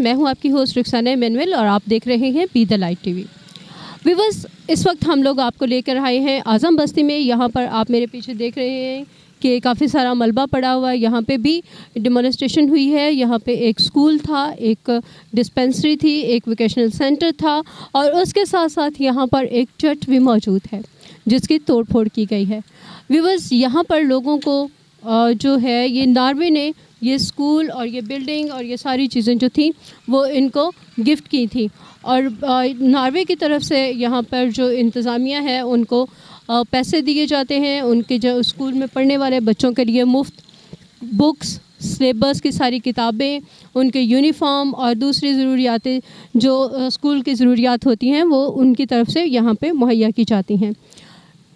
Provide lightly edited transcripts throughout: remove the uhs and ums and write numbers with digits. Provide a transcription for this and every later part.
मैं हूं आपकी होस्ट रुखसाना इमैनुअल और आप देख रहे हैं be the light TV. Viewers, इस वक्त हम लोग आपको लेकर आए हैं आज़म बस्ती में। यहाँ पर आप मेरे पीछे देख रहे हैं कि काफ़ी सारा मलबा पड़ा हुआ है। यहाँ पे भी डिमोलिस्टेशन हुई है। यहाँ पे एक स्कूल था, एक डिस्पेंसरी थी, एक वोकेशनल सेंटर था और उसके साथ साथ यहाँ पर एक चर्च भी मौजूद है जिसकी तोड़फोड़ की गई है। व्यूअर्स, यहाँ पर लोगों को जो है ये नॉर्वे ने ये स्कूल और ये बिल्डिंग और ये सारी चीज़ें जो थी वो इनको गिफ्ट की थी और नॉर्वे की तरफ से यहाँ पर जो इंतज़ामिया है उनको पैसे दिए जाते हैं। उनके जो स्कूल में पढ़ने वाले बच्चों के लिए मुफ्त बुक्स, सिलेबस की सारी किताबें, उनके यूनिफॉर्म और दूसरी ज़रूरियातें जो स्कूल की ज़रूरियात होती हैं वो उनकी तरफ से यहाँ पे मुहैया की जाती हैं।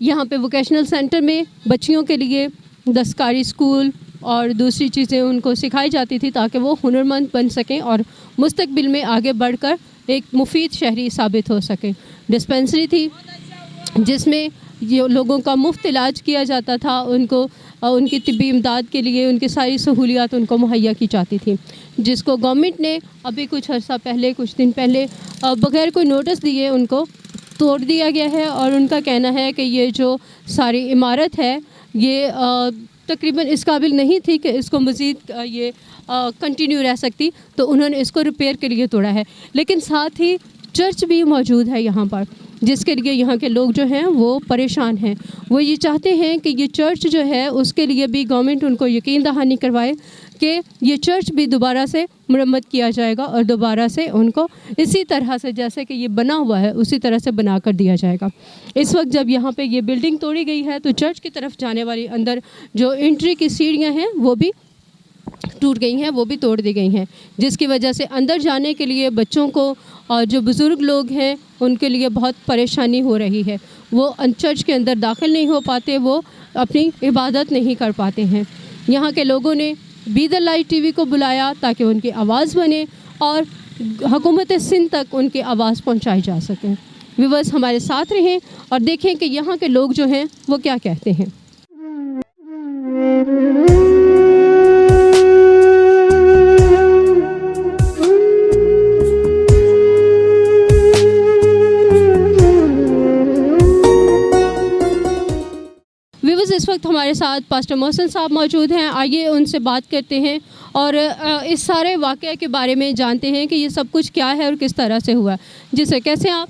यहाँ पे वोकेशनल सेंटर में बच्चियों के लिए दस्तकारी स्कूल और दूसरी चीज़ें उनको सिखाई जाती थी ताकि वो हुनरमंद बन सकें और मुस्तकबिल में आगे बढ़कर एक मुफीद शहरी साबित हो सकें। डिस्पेंसरी थी जिसमें ये लोगों का मुफ्त इलाज किया जाता था, उनको उनकी तिब्बी इमदाद के लिए उनकी सारी सहूलियात उनको मुहैया की जाती थी, जिसको गवर्नमेंट ने अभी कुछ अर्सा पहले, कुछ दिन पहले बग़ैर कोई नोटिस दिए उनको तोड़ दिया गया है। और उनका कहना है कि ये जो सारी इमारत है ये तकरीबन इस काबिल नहीं थी कि इसको मज़ीद ये कंटिन्यू रह सकती, तो उन्होंने इसको रिपेयर के लिए तोड़ा है। लेकिन साथ ही चर्च भी मौजूद है यहाँ पर, जिसके लिए यहाँ के लोग जो हैं वो परेशान हैं। वो ये चाहते हैं कि ये चर्च जो है उसके लिए भी गवर्नमेंट उनको यकीन दहानी करवाए कि ये चर्च भी दोबारा से मुरम्मत किया जाएगा और दोबारा से उनको इसी तरह से जैसे कि ये बना हुआ है उसी तरह से बना कर दिया जाएगा। इस वक्त जब यहाँ पे ये बिल्डिंग तोड़ी गई है तो चर्च की तरफ जाने वाली अंदर जो एंट्री की सीढ़ियाँ हैं वो भी टूट गई हैं, वो भी तोड़ दी गई हैं, जिसकी वजह से अंदर जाने के लिए बच्चों को और जो बुज़ुर्ग लोग हैं उनके लिए बहुत परेशानी हो रही है। वो चर्च के अंदर दाखिल नहीं हो पाते, वो अपनी इबादत नहीं कर पाते हैं। यहाँ के लोगों ने बी द लाइट टीवी को बुलाया ताकि उनकी आवाज़ बने और हुकूमत सिंध तक उनकी आवाज़ पहुँचाई जा सके। व्यूअर्स, हमारे साथ रहें और देखें कि यहाँ के लोग जो हैं वो क्या कहते हैं। व्यूअर्स, इस वक्त हमारे साथ पास्टर मोहसिन साहब मौजूद हैं। आइए उनसे बात करते हैं और इस सारे वाक़ये के बारे में जानते हैं कि ये सब कुछ क्या है और किस तरह से हुआ। जी सर, कैसे हैं आप?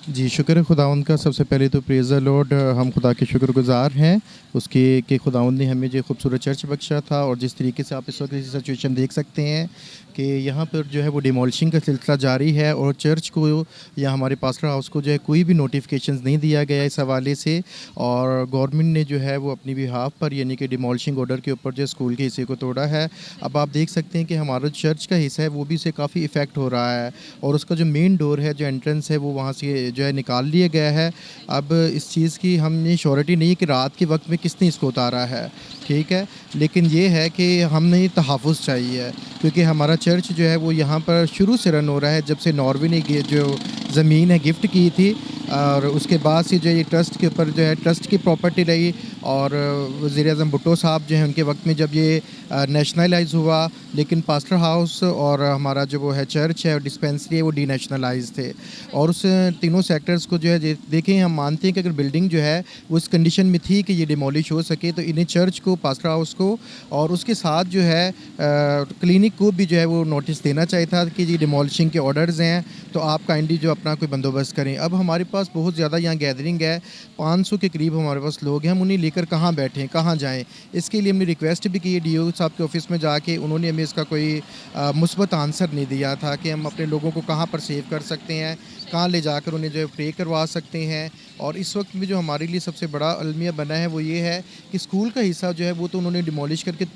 जी, शुक्र है खुदावंद का। सबसे पहले तो प्रेज़ द लॉर्ड, हम खुदा के शुक्रगुज़ार हैं उसके कि खुदावंद ने हमें जो खूबसूरत चर्च बख्शा था। और जिस तरीके से आप इस वक्त सिचुएशन देख सकते हैं कि यहाँ पर जो है वो डिमोलिशिंग का सिलसिला जारी है और चर्च को या हमारे पास्टर हाउस को जो है कोई भी नोटिफिकेशंस नहीं दिया गया इस हवाले से। और गवर्नमेंट ने जो है वो अपनी बिहाफ पर यानी कि डिमोलिशिंग ऑर्डर के ऊपर जो स्कूल के हिस्से को तोड़ा है। अब आप देख सकते हैं कि हमारा चर्च का हिस्सा है वो भी इसे काफ़ी इफ़ेक्ट हो रहा है और उसका जो मेन डोर है, जो एंट्रेंस है, वो वहाँ से जो है निकाल लिया गया है। अब इस चीज़ की हमें श्योरिटी नहीं है कि रात के वक्त में किसने इसको उतारा है, ठीक है, लेकिन ये है कि हमें तहफ़्फ़ुज़ चाहिए क्योंकि हमारा चर्च जो है वो यहाँ पर शुरू से रन हो रहा है जब से नॉर्वे ने जो ज़मीन है गिफ्ट की थी और उसके बाद से जो ये ट्रस्ट के ऊपर जो है ट्रस्ट की प्रॉपर्टी रही। और वज़ीर-ए-आज़म भुट्टो साहब जो हैं उनके वक्त में जब ये नेशनलाइज़ हुआ, लेकिन पास्टर हाउस और हमारा जो वो है चर्च है और डिस्पेंसरी है वो डीनेशनलाइज़ थे। और उस तीनों सेक्टर्स को जो है देखें, हम मानते हैं कि अगर बिल्डिंग जो है वो इस कंडीशन में थी कि ये डिमोलिश हो सके तो इन्हें चर्च को, पास्टर हाउस को और उसके साथ जो है क्लिनिक को भी जो है वो नोटिस देना चाहिए था कि ये डिमोलिशिंग के ऑर्डर्स हैं तो आप काइंडली जो अपना कोई बंदोबस्त करें। अब हमारे पास बहुत ज़्यादा यहाँ गैदरिंग है, 500 के करीब हमारे पास लोग हैं, हम उन्हें लेकर कहाँ बैठें, कहाँ जाएँ। इसके लिए हमने रिक्वेस्ट भी की है डीओ साहब के ऑफिस में जाके, उन्होंने हमें इसका कोई मुस्बत आंसर नहीं दिया था कि हम अपने लोगों को कहाँ पर सेव कर सकते हैं, कहाँ ले जाकर उन्हें जो है प्रे करवा सकते हैं। और इस वक्त में जो हमारे लिए सबसे बड़ा अलमिया बना है वो ये है कि स्कूल का हिस्सा जो है वो तो उन्होंने डिमोलिश करके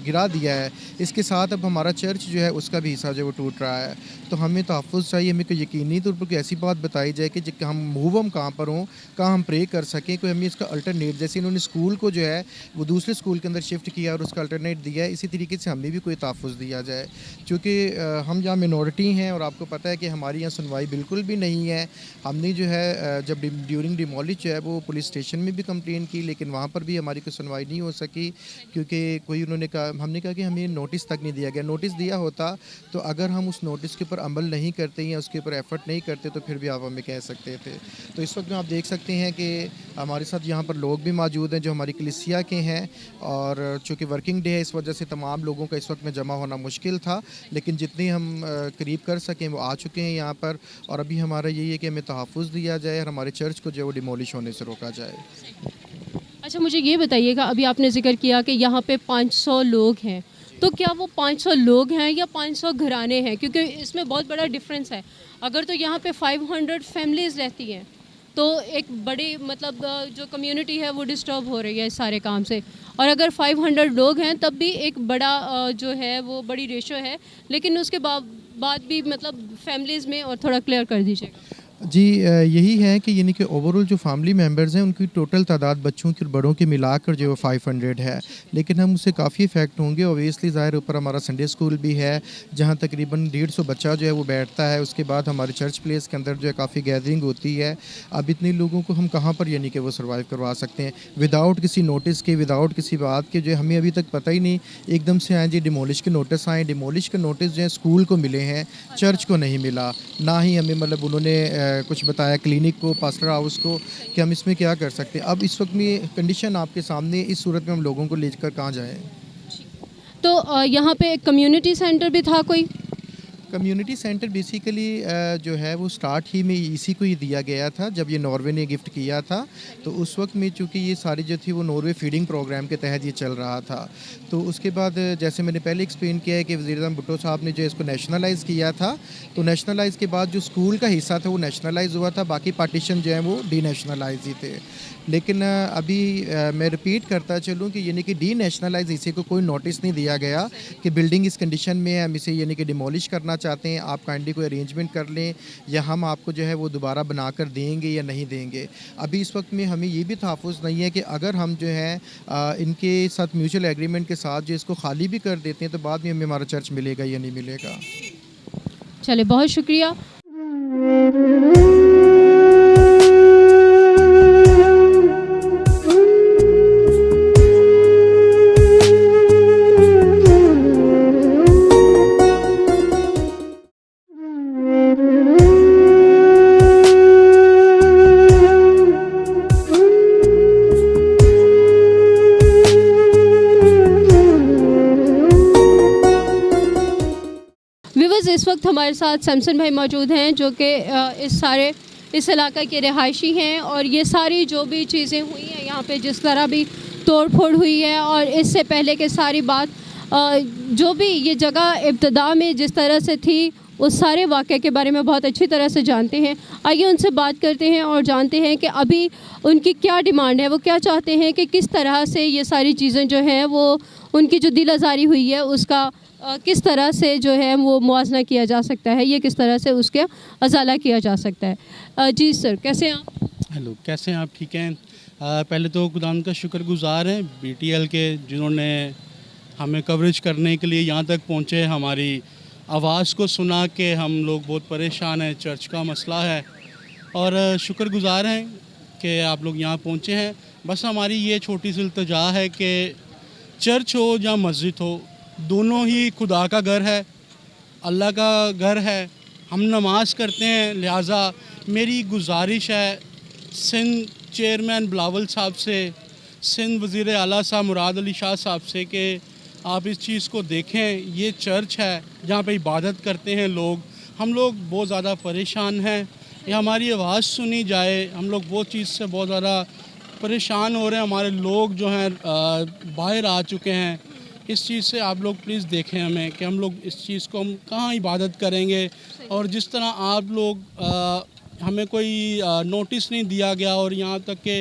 गिरा दिया है, इसके साथ अब हमारा चर्च जो है उसका भी हिस्सा जो है वो टूट रहा है। तो हमें तहफ़्फ़ुज़ चाहिए, हमें कोई यकीनी तौर पर कोई ऐसी बात बताई जाए कि हम मूव हम कहाँ पर हों, कहाँ हम प्रे कर सकें, कोई हमें इसका अल्टरनेट, जैसे इन्होंने स्कूल को जो है वो दूसरे स्कूल के अंदर शिफ्ट किया और उसका अल्टरनेट दिया है, इसी तरीके से हमें भी कोई तहफ़्फ़ुज़ दिया जाए। क्योंकि हम यहाँ मिनॉरिटी हैं और आपको पता है कि हमारी यहाँ सुनवाई बिल्कुल भी भी नहीं है। हमने जो है जब ड्यूरिंग डिमोलिश जो है वो पुलिस स्टेशन में भी कंप्लेन की, लेकिन वहाँ पर भी हमारी कोई सुनवाई नहीं हो सकी, क्योंकि कोई उन्होंने कहा, हमने कहा कि हमें नोटिस तक नहीं दिया गया। नोटिस दिया होता तो अगर हम उस नोटिस के ऊपर अमल नहीं करते या उसके ऊपर एफर्ट नहीं करते तो फिर भी आप हमें कह सकते थे। तो इस वक्त में आप देख सकते हैं कि हमारे साथ यहाँ पर लोग भी मौजूद हैं जो हमारी कलीसिया के हैं, और चूँकि वर्किंग डे है इस वजह से तमाम लोगों का इस वक्त में जमा होना मुश्किल था, लेकिन जितनी हम करीब कर सकें वो आ चुके हैं यहाँ पर। और अभी हमारा यही है कि हमें तहफ़्फ़ुज़ दिया जाए और हमारे चर्च को जो है वो डिमोलिश होने से रोका जाए। अच्छा, मुझे ये बताइएगा, अभी आपने जिक्र किया कि यहाँ पे 500 लोग हैं, तो क्या वो 500 लोग हैं या 500 घराने हैं? क्योंकि इसमें बहुत बड़ा डिफरेंस है। अगर तो यहाँ पे 500 फैमिलीज़ रहती हैं तो एक बड़ी मतलब जो कम्युनिटी है वो डिस्टर्ब हो रही है इस सारे काम से, और अगर 500 लोग हैं तब भी एक बड़ा जो है वो बड़ी रेशो है, लेकिन उसके बाद भी मतलब फैमिलीज़ में, और थोड़ा क्लियर कर दीजिएगा। जी, यही है कि यानी कि ओवरऑल जो फैमिली मेंबर्स हैं उनकी टोटल तादाद बच्चों की और बड़ों की मिलाकर जो 500 है, लेकिन हम उससे काफ़ी इफ़ेक्ट होंगे। ओबियसली ज़ाहिर ऊपर हमारा संडे स्कूल भी है जहाँ तकरीबन 150 बच्चा जो है वो बैठता है। उसके बाद हमारे चर्च प्लेस के अंदर जो है काफ़ी गैदरिंग होती है। अब इतने लोगों को हम कहाँ पर यानी कि वो सर्वाइव करवा सकते हैं विदाउट किसी नोटिस के, विदाउट किसी बात के। जो है हमें अभी तक पता ही नहीं, एकदम से आए जी डिमोलिश के नोटिस आए। डिमोलिश के नोटिस जो है स्कूल को मिले हैं, चर्च को नहीं मिला। ना ही हमें मतलब उन्होंने कुछ बताया क्लिनिक को, पास्टर हाउस को, कि हम इसमें क्या कर सकते हैं। अब इस वक्त में कंडीशन आपके सामने, इस सूरत में हम लोगों को लेकर कहाँ जाएं। तो यहाँ पे कम्युनिटी सेंटर भी था कोई? कम्युनिटी सेंटर बेसिकली जो है वो स्टार्ट ही में इसी को ही दिया गया था जब ये नॉर्वे ने गिफ्ट किया था। तो उस वक्त में चूँकि ये सारी जो थी वो नॉर्वे फीडिंग प्रोग्राम के तहत ये चल रहा था। तो उसके बाद जैसे मैंने पहले एक्सप्लेन किया है कि वज़ीर-ए-आज़म भुट्टो साहब ने जो इसको नेशनलाइज़ किया था, तो नेशनलाइज़ के बाद जो स्कूल का हिस्सा था वो नेशनलाइज़ हुआ था, बाकी पार्टीशन जो है वो डी-नेशनलाइज़ ही थे। लेकिन अभी मैं रिपीट करता चलूँ कि यानी कि डी-नेशनलाइज़ इसी को कोई नोटिस नहीं दिया गया कि बिल्डिंग इस कंडीशन में है, हम इसे यानी कि डिमोलिश करना चाहते हैं, आप काइंडली कोई अरेंजमेंट कर लें या हम आपको जो है वो दोबारा बनाकर देंगे या नहीं देंगे। अभी इस वक्त में हमें ये भी तहफ़्फ़ुज़ नहीं है कि अगर हम जो है इनके साथ म्यूचुअल एग्रीमेंट के साथ जो इसको खाली भी कर देते हैं तो बाद में हमें हमारा चर्च मिलेगा या नहीं मिलेगा। चलिए, बहुत शुक्रिया। व्यूअर्स, इस वक्त हमारे साथ सैमसन भाई मौजूद हैं जो कि इस इलाके के रिहायशी हैं, और ये सारी जो भी चीज़ें हुई हैं यहाँ पे, जिस तरह भी तोड़ फोड़ हुई है और इससे पहले के सारी बात जो भी ये जगह इब्तदा में जिस तरह से थी उस सारे वाक़े के बारे में बहुत अच्छी तरह से जानते हैं। आइए उनसे बात करते हैं और जानते हैं कि अभी उनकी क्या डिमांड है, वो क्या चाहते हैं कि किस तरह से ये सारी चीज़ें जो हैं वो उनकी जो दिल आज़ारी हुई है उसका किस तरह से जो है वो मुआवजा किया जा सकता है, ये किस तरह से उसके अजाला किया जा सकता है। जी सर, कैसे हैं आप? हेलो, कैसे हैं आप? ठीक हैं। पहले तो खुदा का शुक्रगुज़ार हैं BTL के, जिन्होंने हमें कवरेज करने के लिए यहाँ तक पहुँचे, हमारी आवाज़ को सुना के। हम लोग बहुत परेशान हैं, चर्च का मसला है, और शुक्रगुज़ार हैं कि आप लोग यहाँ पहुँचे हैं। बस हमारी ये छोटी सी इल्तिजा है कि चर्च हो या मस्जिद हो, दोनों ही खुदा का घर है, अल्लाह का घर है। हम नमाज करते हैं, लिहाजा मेरी गुजारिश है सिंध चेयरमैन बिलावल साहब से, सिंध वज़ीर आला साहब मुराद अली शाह साहब से कि आप इस चीज़ को देखें। ये चर्च है जहाँ पे इबादत करते हैं लोग, हम लोग बहुत ज़्यादा परेशान हैं, ये हमारी आवाज़ सुनी जाए। हम लोग वो चीज़ से बहुत ज़्यादा परेशान हो रहे हैं, हमारे लोग जो हैं बाहर आ चुके हैं। इस चीज़ से आप लोग प्लीज़ देखें हमें कि हम लोग इस चीज़ को हम कहाँ इबादत करेंगे। और जिस तरह आप लोग हमें कोई नोटिस नहीं दिया गया और यहाँ तक कि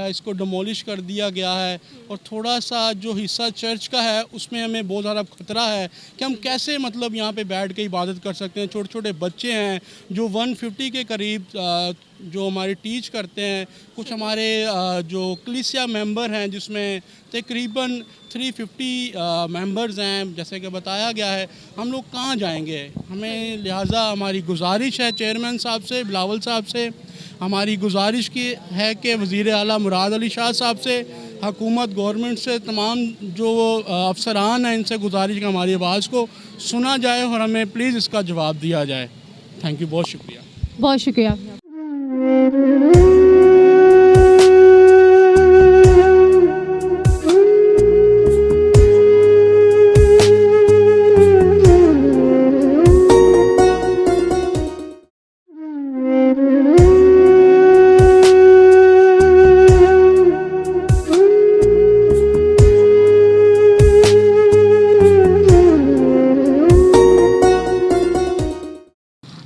इसको डिमोलिश कर दिया गया है, और थोड़ा सा जो हिस्सा चर्च का है उसमें हमें बहुत ज़्यादा ख़तरा है कि हम कैसे मतलब यहाँ पे बैठ के इबादत कर सकते हैं। छोटे छोटे बच्चे हैं जो 150 के करीब जो हमारे टीच करते हैं, कुछ हमारे जो कलीसिया मेंबर हैं जिसमें तकरीबन 350 मेंबर्स हैं, जैसे कि बताया गया है, हम लोग कहाँ जाएंगे। हमें लिहाजा हमारी गुजारिश है चेयरमैन साहब से, बिलावल साहब से, हमारी गुजारिश की है कि वज़ीर आला मुराद अली शाह साहब से, हुकूमत गवर्नमेंट से, तमाम जो अफसरान हैं इनसे गुजारिश कि हमारी आवाज़ को सुना जाए और हमें प्लीज़ इसका जवाब दिया जाए। थैंक यू, बहुत शुक्रिया। बहुत शुक्रिया।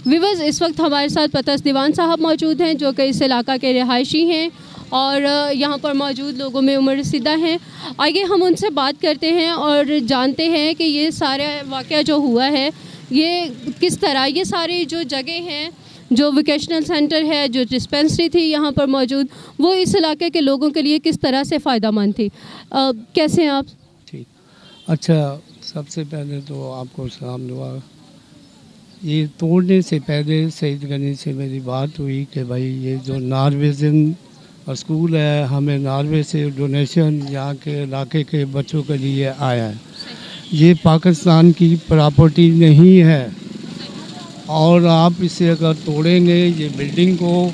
विवर्स, इस वक्त हमारे साथ पतस दीवान साहब मौजूद हैं जो कि इस इलाका के रिहायशी हैं और यहाँ पर मौजूद लोगों में उम्र रसीदा हैं। आइए हम उनसे बात करते हैं और जानते हैं कि ये सारा वाक़या जो हुआ है ये किस तरह, ये सारी जो जगह हैं, जो वोकेशनल सेंटर है, जो डिस्पेंसरी थी यहाँ पर मौजूद, वो इस इलाके के लोगों के लिए किस तरह से फ़ायदेमंद थी। कैसे हैं आप? ठीक, अच्छा, सबसे पहले तो आपको सलाम दुआ। ये तोड़ने से पहले सईद गनी से मेरी बात हुई कि भाई ये जो नॉर्वेजन स्कूल है, हमें नॉर्वे से डोनेशन यहाँ के इलाके के बच्चों के लिए आया है। ये पाकिस्तान की प्रॉपर्टी नहीं है और आप इसे अगर तोड़ेंगे, ये बिल्डिंग को,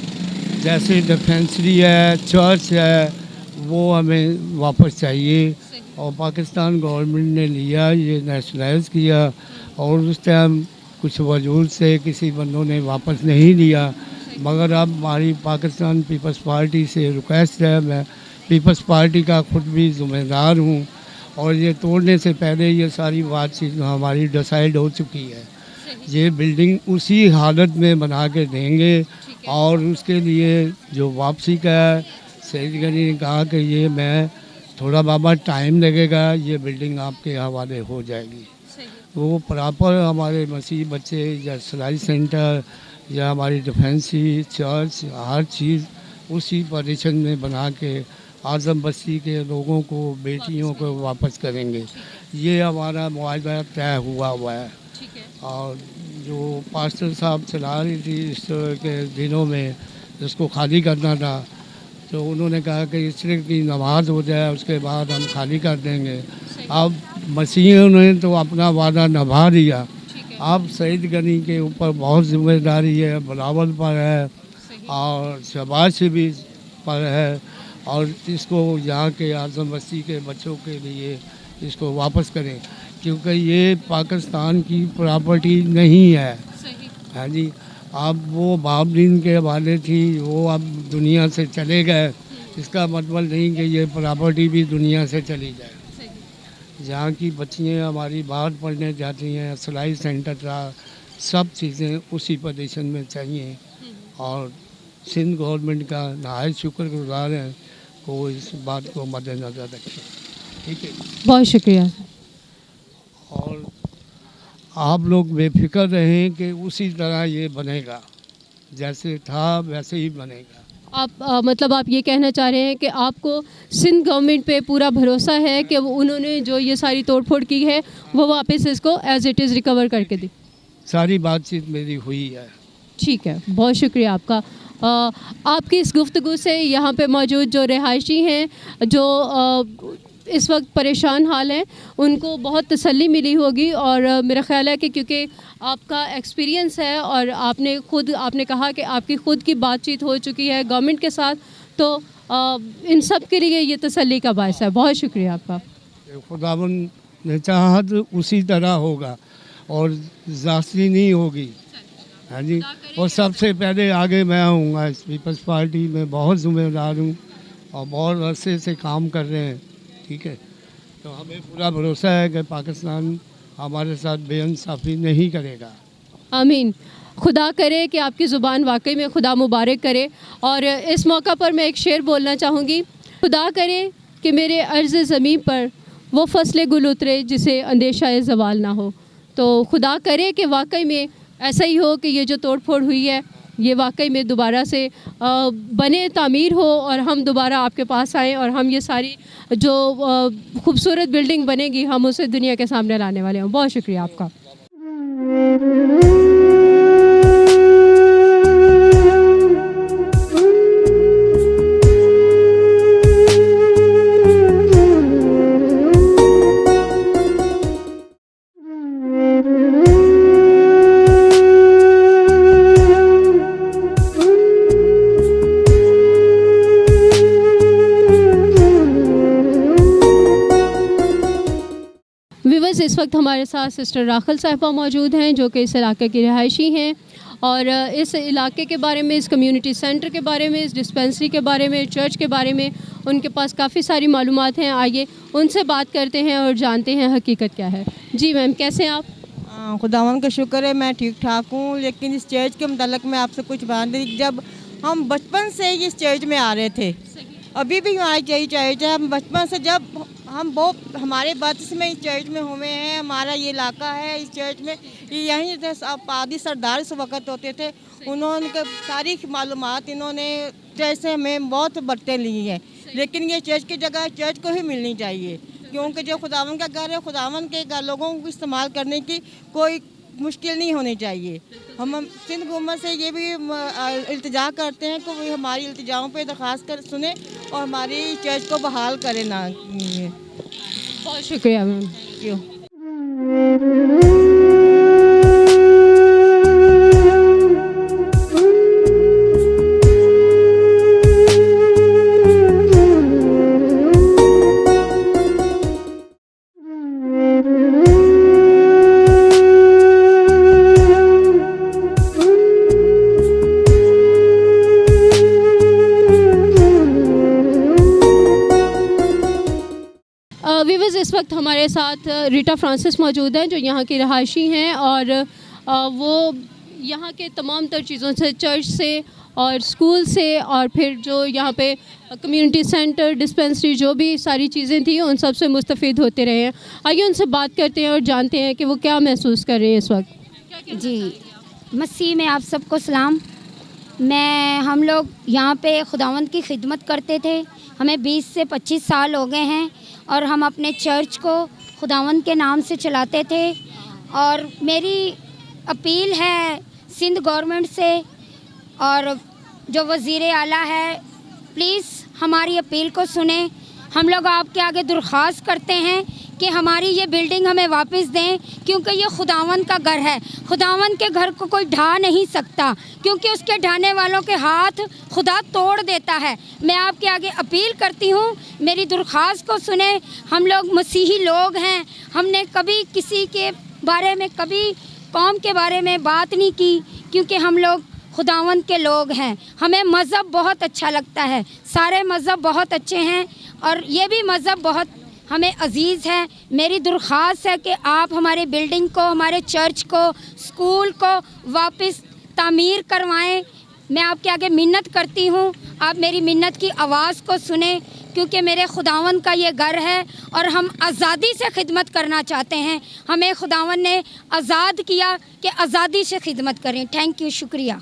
जैसे डिफेंसरी है, चर्च है, वो हमें वापस चाहिए। और पाकिस्तान गवर्नमेंट ने लिया, ये नेशनलाइज किया और उस टाइम कुछ वजूद से किसी बंदों ने वापस नहीं लिया। मगर अब हमारी पाकिस्तान पीपल्स पार्टी से रिक्वेस्ट है, मैं पीपल्स पार्टी का खुद भी ज़िम्मेदार हूँ, और ये तोड़ने से पहले ये सारी बातचीत हमारी डिसाइड हो चुकी है। ये बिल्डिंग उसी हालत में बना के देंगे और उसके लिए जो वापसी का है, सईद गनी ने कहा कि ये मैं थोड़ा बाबा टाइम लगेगा, ये बिल्डिंग आपके हवाले हो जाएगी। वो प्रॉपर हमारे मसीह बच्चे या सिलाई सेंटर या हमारी डिफेंसी चर्च, हर चीज़ उसी पोजीशन में बना के आज़म बस्ती के लोगों को, बेटियों को वापस करेंगे। ये हमारा मुआहदा तय हुआ है। और जो पास्टर साहब चला रही थी इस तरह के दिनों में जिसको खाली करना था, तो उन्होंने कहा कि इस्र की नमाज हो जाए उसके बाद हम खाली कर देंगे। अब मसीहियों ने तो अपना वादा निभा दिया। अब सईद गनी के ऊपर बहुत जिम्मेदारी है, बिलावल पर है और शहबाज शरीफ पर है, और इसको यहाँ के आज़म बस्ती के बच्चों के लिए इसको वापस करें, क्योंकि ये पाकिस्तान की प्रॉपर्टी नहीं है। हाँ जी, अब वो बाबरीन के हवाले थी, वो अब दुनिया से चले गए। इसका मतलब नहीं कि ये प्रॉपर्टी भी दुनिया से चली जाए। जहाँ की बच्चियाँ हमारी बाहर पढ़ने जाती हैं, सिलाई सेंटर का, सब चीज़ें उसी पोजीशन में चाहिए। और सिंध गवर्नमेंट का नहायत शुक्रगुजार है को इस बात को मद्देनज़र रखें। ठीक है, बहुत शुक्रिया। और आप लोग बेफिक्र रहें कि उसी तरह ये बनेगा, जैसे था वैसे ही बनेगा। आप मतलब आप ये कहना चाह रहे हैं कि आपको सिंध गवर्नमेंट पे पूरा भरोसा है कि उन्होंने जो ये सारी तोड़फोड़ की है वो वापस इसको एज इट इज़ रिकवर करके दी। सारी बातचीत मेरी हुई है। ठीक है, बहुत शुक्रिया आपका। आपकी इस गुफ्तगू से यहाँ पे मौजूद जो रिहायशी हैं, जो इस वक्त परेशान हाल हैं, उनको बहुत तसल्ली मिली होगी। और मेरा ख़्याल है कि क्योंकि आपका एक्सपीरियंस है और आपने कहा कि आपकी ख़ुद की बातचीत हो चुकी है गवर्नमेंट के साथ, तो इन सब के लिए ये तसल्ली का बायस है। बहुत शुक्रिया आपका। खुदावन ने चाहा तो उसी तरह होगा और ज़ाती नहीं होगी। हाँ जी, और सबसे पहले आगे मैं आऊँगा। इस पीपल्स पार्टी में बहुत ज़िम्मेदार हूँ और बहुत अरसे से काम कर रहे हैं। ठीक है, तो हमें पूरा भरोसा है कि पाकिस्तान हमारे साथ बेइंसाफ़ी नहीं करेगा। आमीन। खुदा करे कि आपकी ज़ुबान वाकई में खुदा मुबारक करे। और इस मौका पर मैं एक शेर बोलना चाहूँगी। खुदा करे कि मेरे अर्ज़ ज़मीन पर वो फसले गुल उतरे जिसे अंदेशा ज़वाल ना हो। तो खुदा करे कि वाकई में ऐसा ही हो कि ये जो तोड़ फोड़ हुई है ये वाकई में दोबारा से बने, तामीर हो और हम दोबारा आपके पास आएँ और हम ये सारी जो खूबसूरत बिल्डिंग बनेगी हम उसे दुनिया के सामने लाने वाले हैं। बहुत शुक्रिया आपका। व्यूअर्स, इस वक्त हमारे साथ सिस्टर राखल साहिबा मौजूद हैं जो कि इस इलाके की रिहायशी हैं और इस इलाके के बारे में, इस कम्युनिटी सेंटर के बारे में, इस डिस्पेंसरी के बारे में, चर्च के बारे में उनके पास काफ़ी सारी मालूमात हैं। आइए उनसे बात करते हैं और जानते हैं हकीकत क्या है। जी मैम, कैसे हैं आप? खुदावन का शुक्र है, मैं ठीक ठाक हूँ। लेकिन इस चर्च के मतलब मैं आपसे कुछ बयान दें। जब हम बचपन से ही इस चर्च में आ रहे थे, अभी भी हमारी यही चर्च है। हम बचपन से जब हम बहुत हमारे बर्थ में इस चर्च में हुए हैं, हमारा ये इलाका है। इस चर्च में यहीं पादी सरदार इस वक्त होते थे, उन्होंने सारी मालूमात इन्होंने जैसे हमें बहुत बरतें ली हैं। लेकिन ये चर्च की जगह चर्च को ही मिलनी चाहिए, क्योंकि जो खुदावन का घर है, खुदावन के घर लोगों को इस्तेमाल करने की कोई मुश्किल नहीं होनी चाहिए। हम सिंध हुकूमत से ये भी इल्तिजा करते हैं कि वो हमारी इल्तिजाओं पे दरख्वास्त कर सुने और हमारी चर्च को बहाल करें ना। बहुत शुक्रिया मैम। क्यों व्यूअर्स, इस वक्त हमारे साथ रीटा फ्रांसिस मौजूद हैं जो यहाँ की रहायशी हैं और वो यहाँ के तमाम तर चीज़ों से, चर्च से और स्कूल से और फिर जो यहाँ पे कम्युनिटी सेंटर, डिस्पेंसरी, जो भी सारी चीज़ें थी उन सब से मुस्तफ़ीद होते रहे हैं। आइए उनसे बात करते हैं और जानते हैं कि वो क्या महसूस कर रहे हैं इस वक्त। जी, मसीह में आप सबको सलाम। हम लोग यहाँ पे खुदावंद की खिदमत करते थे। हमें 20 से 25 साल हो गए हैं और हम अपने चर्च को खुदावंद के नाम से चलाते थे। और मेरी अपील है सिंध गवर्नमेंट से और जो वज़ीर आला है, प्लीज़ हमारी अपील को सुने। हम लोग आपके आगे दरख्वास्त करते हैं कि हमारी ये बिल्डिंग हमें वापस दें, क्योंकि ये खुदावंद का घर है। खुदावंद के घर को कोई ढा नहीं सकता, क्योंकि उसके ढाने वालों के हाथ खुदा तोड़ देता है। मैं आपके आगे अपील करती हूँ, मेरी दरख्वास्त को सुने। हम लोग मसीही लोग हैं, हमने कभी किसी के बारे में, कभी कौम के बारे में बात नहीं की, क्योंकि हम लोग खुदावंद के लोग हैं। हमें मज़हब बहुत अच्छा लगता है, सारे मज़हब बहुत अच्छे हैं और ये भी मज़हब बहुत हमें अजीज़ है। मेरी दरख्वास्त है कि आप हमारी बिल्डिंग को, हमारे चर्च को, स्कूल को वापस तामीर करवाएं। मैं आपके आगे मिन्नत करती हूँ, आप मेरी मिन्नत की आवाज़ को सुने, क्योंकि मेरे खुदावंद का ये घर है और हम आज़ादी से खिदमत करना चाहते हैं। हमें खुदावंद ने आज़ाद किया कि आज़ादी से खिदमत करें। थैंक यू, शुक्रिया।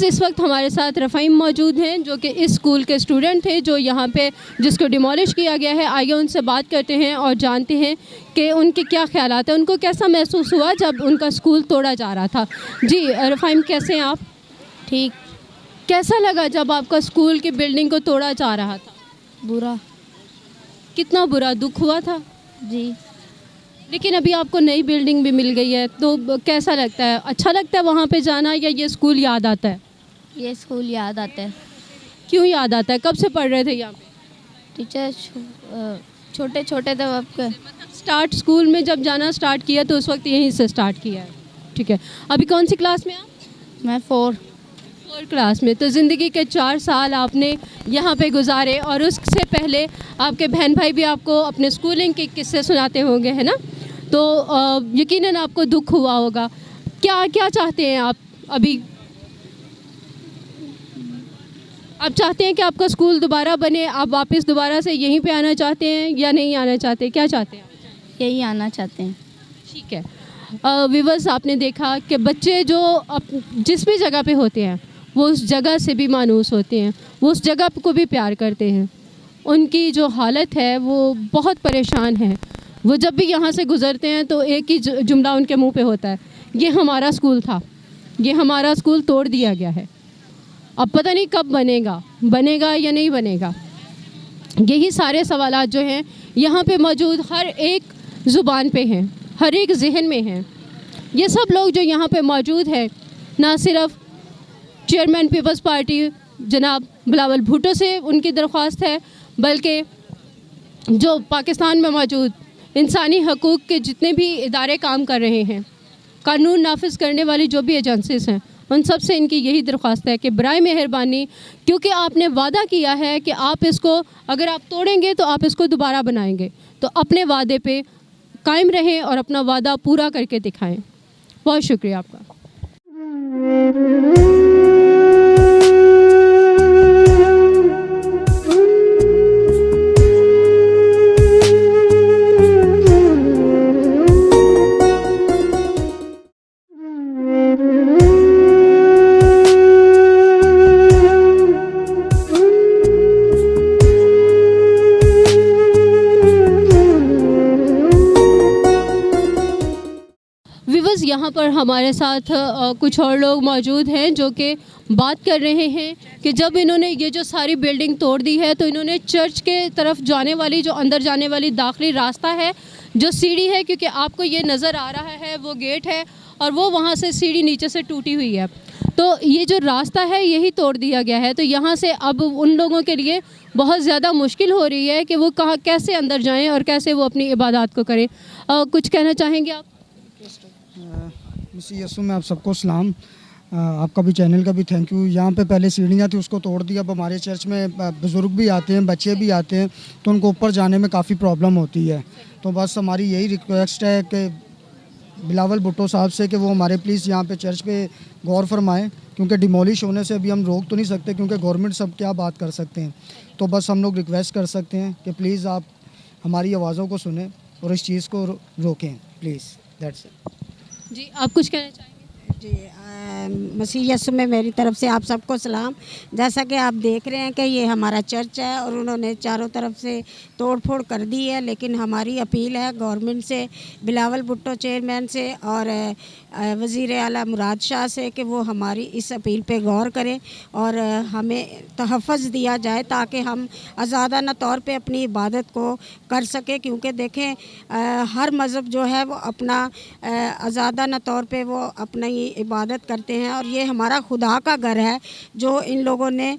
इस वक्त हमारे साथ रफ़ीम मौजूद हैं जो कि इस स्कूल के स्टूडेंट थे जो यहाँ पे जिसको डिमोलिश किया गया है। आइए उनसे बात करते हैं और जानते हैं कि उनके क्या ख्यालात हैं, उनको कैसा महसूस हुआ जब उनका स्कूल तोड़ा जा रहा था। जी रफ़ीम, कैसे हैं आप? ठीक। कैसा लगा जब आपका स्कूल की बिल्डिंग को तोड़ा जा रहा था? बुरा। कितना बुरा, दुख हुआ था? जी। लेकिन अभी आपको नई बिल्डिंग भी मिल गई है, तो कैसा लगता है? अच्छा लगता है वहाँ पे जाना या ये स्कूल याद आता है? ये स्कूल याद आता है। क्यों याद आता है? कब से पढ़ रहे थे यहाँ पे? टीचर छोटे छोटे थे आपके। स्टार्ट स्कूल में जब जाना स्टार्ट किया तो उस वक्त यहीं से स्टार्ट किया है। ठीक है, अभी कौन सी क्लास में आप? मैं 4 लोअर क्लास में। तो ज़िंदगी के 4 साल आपने यहाँ पे गुजारे और उससे पहले आपके बहन भाई भी आपको अपने स्कूलिंग के किस्से सुनाते होंगे, है ना? तो यकीनन आपको दुख हुआ होगा। क्या क्या चाहते हैं आप अभी? आप चाहते हैं कि आपका स्कूल दोबारा बने, आप वापस दोबारा से यहीं पे आना चाहते हैं या नहीं आना चाहते, क्या चाहते हैं आप? यही आना चाहते हैं। ठीक है। व्यूअर्स, आपने देखा कि बच्चे जो जिस भी जगह पे होते हैं वो उस जगह से भी मानूस होते हैं, वो उस जगह को भी प्यार करते हैं। उनकी जो हालत है वो बहुत परेशान है। वो जब भी यहाँ से गुज़रते हैं तो एक ही जुमला उनके मुंह पे होता है, ये हमारा स्कूल था, ये हमारा स्कूल तोड़ दिया गया है, अब पता नहीं कब बनेगा या नहीं बनेगा। यही सारे सवालात जो हैं यहाँ पे मौजूद हर एक ज़ुबान पे हैं, हर एक जहन में हैं। ये सब लोग जो यहाँ पे मौजूद हैं, ना सिर्फ चेयरमैन पीपल्स पार्टी जनाब बिलावल भुट्टो से उनकी दरख्वास्त है, बल्कि जो पाकिस्तान में मौजूद इंसानी हकूक़ के जितने भी इदारे काम कर रहे हैं, कानून नाफिज करने वाली जो भी एजेंसीज़ हैं, उन सब से इनकी यही दरख्वास्त है कि बराए मेहरबानी, क्योंकि आपने वादा किया है कि आप इसको अगर आप तोड़ेंगे तो आप इसको दोबारा बनाएंगे, तो अपने वादे पे कायम रहें और अपना वादा पूरा करके दिखाएं। बहुत शुक्रिया आपका। व्यूअर्स, यहाँ पर हमारे साथ कुछ और लोग मौजूद हैं जो कि बात कर रहे हैं कि जब इन्होंने ये जो सारी बिल्डिंग तोड़ दी है तो इन्होंने चर्च के तरफ जाने वाली, जो अंदर जाने वाली दाखिली रास्ता है, जो सीढ़ी है, क्योंकि आपको ये नज़र आ रहा है वो गेट है और वो वहाँ से सीढ़ी नीचे से टूटी हुई है, तो ये जो रास्ता है यही तोड़ दिया गया है। तो यहाँ से अब उन लोगों के लिए बहुत ज़्यादा मुश्किल हो रही है कि वो कहाँ कैसे अंदर जाएँ और कैसे वो अपनी इबादत को करें। कुछ कहना चाहेंगे आप? मसीह यीशु में आप सबको सलाम। आपका भी, चैनल का भी थैंक यू। यहाँ पे पहले सीढ़ियाँ थी, उसको तोड़ दिया। अब हमारे चर्च में बुज़ुर्ग भी आते हैं, बच्चे भी आते हैं, तो उनको ऊपर जाने में काफ़ी प्रॉब्लम होती है। तो बस हमारी यही रिक्वेस्ट है कि बिलावल भुट्टो साहब से कि वो हमारे प्लीज़ यहाँ पे चर्च पे गौर फरमाएं, क्योंकि डिमोलिश होने से अभी हम रोक तो नहीं सकते, क्योंकि गवर्नमेंट सब क्या बात कर सकते हैं। तो बस हम लोग रिक्वेस्ट कर सकते हैं कि प्लीज़ आप हमारी आवाज़ों को सुने और इस चीज़ को रोकें, प्लीज़। That's it. जी, आप कुछ कहना चाहेंगे? जी, मसीह यीशु में मेरी तरफ से आप सबको सलाम। जैसा कि आप देख रहे हैं कि ये हमारा चर्च है और उन्होंने चारों तरफ से तोड़ फोड़ कर दी है, लेकिन हमारी अपील है गवर्नमेंट से, बिलावल भुट्टो चेयरमैन से और वज़ीर आला मुराद शाह से कि वो हमारी इस अपील पे गौर करें और हमें तहफ़्फ़ुज़ दिया जाए ताकि हम आज़ादाना तौर पे अपनी इबादत को कर सकें। क्योंकि देखें, हर मज़हब जो है वो अपना आज़ादाना तौर पे वो अपनी इबादत करते हैं और ये हमारा खुदा का घर है जो इन लोगों ने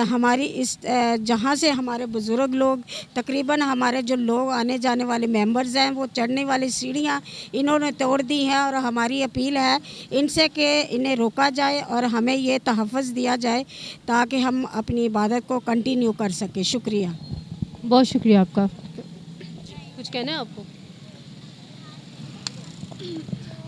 हमारी इस जहाँ से हमारे बुज़ुर्ग लोग, तकरीबन हमारे जो लोग आने जाने वाले मेंबर्स हैं, वो चढ़ने वाली सीढ़ियाँ इन्होंने तोड़ दी हैं। और हमारी अपील है इनसे कि इन्हें रोका जाए और हमें ये तहफ़्फ़ुज़ दिया जाए ताकि हम अपनी इबादत को कंटिन्यू कर सकें। शुक्रिया। बहुत शुक्रिया आपका। कुछ कहना है आपको?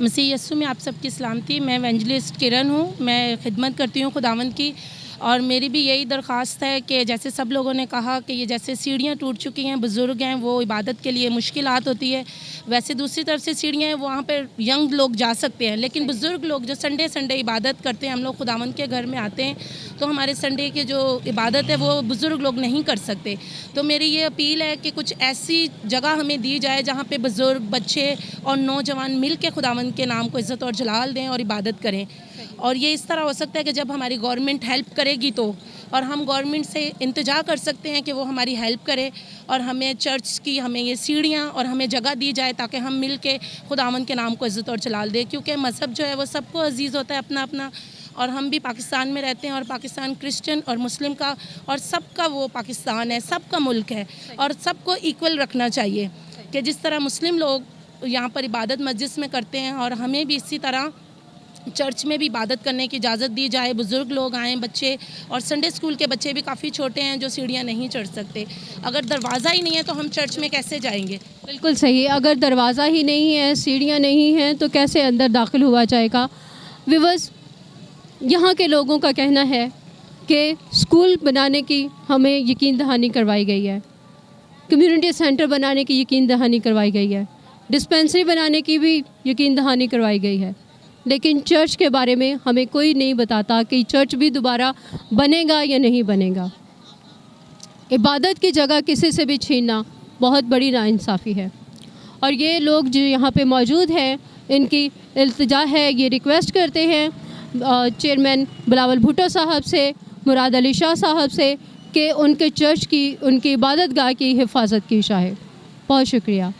मसीह यीशु में आप सबकी सलामती। मैं एवेंजलिस्ट किरण हूँ, मैं खिदमत करती हूँ खुदावंद की, और मेरी भी यही दरख्वास्त है कि जैसे सब लोगों ने कहा कि ये जैसे सीढ़ियाँ टूट चुकी हैं, बुज़ुर्ग हैं, वो इबादत के लिए मुश्किलात होती है, वैसे दूसरी तरफ से सीढ़ियाँ हैं, वहाँ पर यंग लोग जा सकते हैं, लेकिन बुज़ुर्ग लोग जो संडे इबादत करते हैं, हम लोग खुदावंद के घर में आते हैं, तो हमारे संडे की जो इबादत है वो बुज़ुर्ग लोग नहीं कर सकते। तो मेरी ये अपील है कि कुछ ऐसी जगह हमें दी जाए जहाँ पे बुज़ुर्ग, बच्चे और नौजवान मिल के खुदावंद के नाम को इज़्ज़त और जलाल दें और इबादत करें। और ये इस तरह हो सकता है कि जब हमारी गवर्नमेंट हेल्प करेगी तो, और हम गवर्नमेंट से इंतज़ार कर सकते हैं कि वो हमारी हेल्प करे और हमें चर्च की, हमें ये सीढ़ियाँ और हमें जगह दी जाए ताकि हम मिल के खुदावंद के नाम को इज़्ज़त और जलाल दें। क्योंकि मज़हब जो है वो सबको अजीज़ होता है अपना अपना, और हम भी पाकिस्तान में रहते हैं और पाकिस्तान क्रिश्चियन और मुस्लिम का और सबका वो पाकिस्तान है, सबका मुल्क है और सबको इक्वल रखना चाहिए कि जिस तरह मुस्लिम लोग यहाँ पर इबादत मस्जिद में करते हैं और हमें भी इसी तरह चर्च में भी इबादत करने की इजाज़त दी जाए, बुज़ुर्ग लोग आएँ, बच्चे और संडे स्कूल के बच्चे भी काफ़ी छोटे हैं जो सीढ़ियाँ नहीं चढ़ सकते। अगर दरवाज़ा ही नहीं है तो हम चर्च में कैसे जाएंगे? बिल्कुल सही। अगर दरवाज़ा ही नहीं है, सीढ़ियाँ नहीं हैं, तो कैसे अंदर दाखिल हुआ जाएगा? व्यूअर्स, यहाँ के लोगों का कहना है कि स्कूल बनाने की हमें यकीन दहानी करवाई गई है, कम्युनिटी सेंटर बनाने की यकीन दहानी करवाई गई है, डिस्पेंसरी बनाने की भी यकीन दहानी करवाई गई है, लेकिन चर्च के बारे में हमें कोई नहीं बताता कि चर्च भी दोबारा बनेगा या नहीं बनेगा। इबादत की जगह किसी से भी छीनना बहुत बड़ी नाइंसाफ़ी है। और ये लोग जो यहाँ पे मौजूद हैं, इनकी इल्तिजा है, ये रिक्वेस्ट करते हैं चेयरमैन बिलावल भुट्टो साहब से, मुराद अली शाह साहब से, कि उनके चर्च की, उनकी इबादत गाह की हिफाजत की जाए। बहुत शुक्रिया।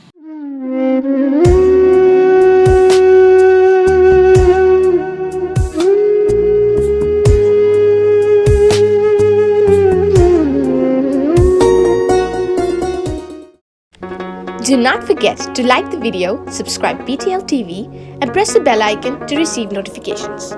Do not forget to like the video, subscribe PTL TV and press the bell icon to receive notifications.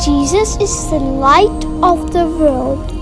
Jesus is the light of the world.